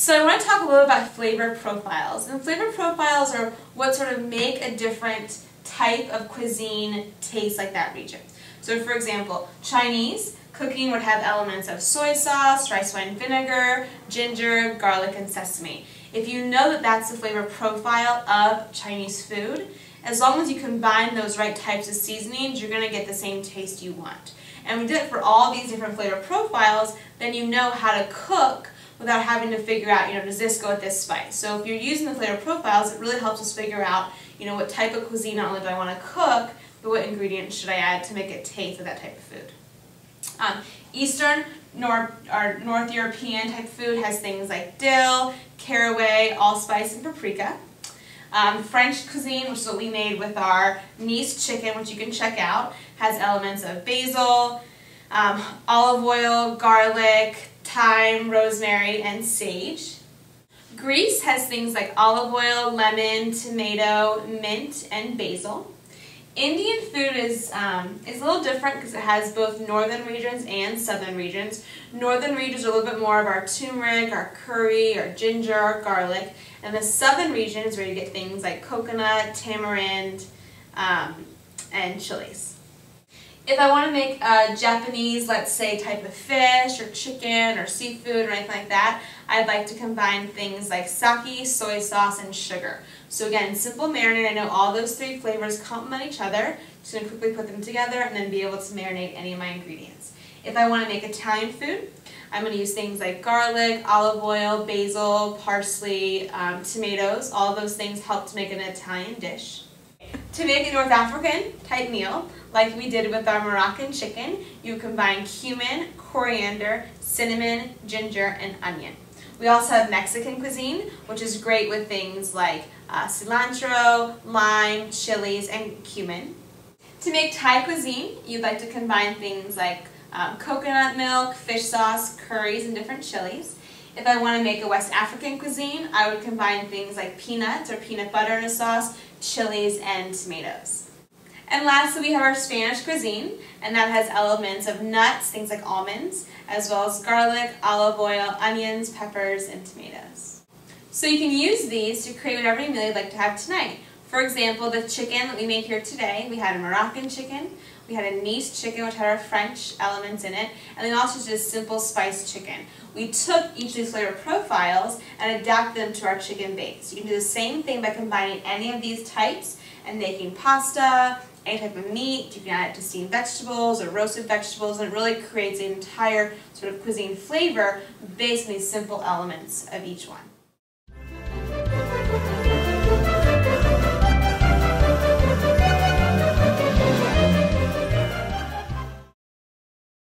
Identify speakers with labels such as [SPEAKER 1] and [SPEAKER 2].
[SPEAKER 1] So I want to talk a little about flavor profiles. And flavor profiles are what sort of make a different type of cuisine taste like that region. So for example, Chinese cooking would have elements of soy sauce, rice wine vinegar, ginger, garlic, and sesame. If you know that that's the flavor profile of Chinese food, as long as you combine those right types of seasonings, you're going to get the same taste you want. And we did it for all these different flavor profiles, then you know how to cook without having to figure out, does this go with this spice? So if you're using the flavor profiles, it really helps us figure out, what type of cuisine not only do I want to cook, but what ingredients should I add to make it taste like that type of food. Eastern or North European type food has things like dill, caraway, allspice, and paprika. French cuisine, which is what we made with our Nice chicken, which you can check out, has elements of basil, olive oil, garlic, thyme, rosemary, and sage. Greece has things like olive oil, lemon, tomato, mint, and basil. Indian food is a little different because it has both northern regions and southern regions. Northern regions are a little bit more of our turmeric, our curry, our ginger, our garlic, and the southern region is where you get things like coconut, tamarind, and chilies. If I want to make a Japanese, let's say, type of fish or chicken or seafood or anything like that, I'd like to combine things like sake, soy sauce, and sugar. So again, simple marinade. I know all those three flavors complement each other. Just going to quickly put them together and then be able to marinate any of my ingredients. If I want to make Italian food, I'm going to use things like garlic, olive oil, basil, parsley, tomatoes. All of those things help to make an Italian dish. To make a North African type meal, like we did with our Moroccan chicken, you combine cumin, coriander, cinnamon, ginger, and onion. We also have Mexican cuisine, which is great with things like cilantro, lime, chilies, and cumin. To make Thai cuisine, you'd like to combine things like coconut milk, fish sauce, curries, and different chilies. If I want to make a West African cuisine, I would combine things like peanuts or peanut butter in a sauce, chilies, and tomatoes. And lastly, we have our Spanish cuisine, and that has elements of nuts, things like almonds, as well as garlic, olive oil, onions, peppers, and tomatoes. So you can use these to create whatever meal you'd like to have tonight. For example, the chicken that we made here today, we had a Moroccan chicken, we had a Nice chicken, which had our French elements in it, and then also just a simple spiced chicken. We took each of these flavor profiles and adapted them to our chicken base. You can do the same thing by combining any of these types and making pasta, any type of meat. You can add it to steamed vegetables or roasted vegetables, and it really creates an entire sort of cuisine flavor based on these simple elements of each one.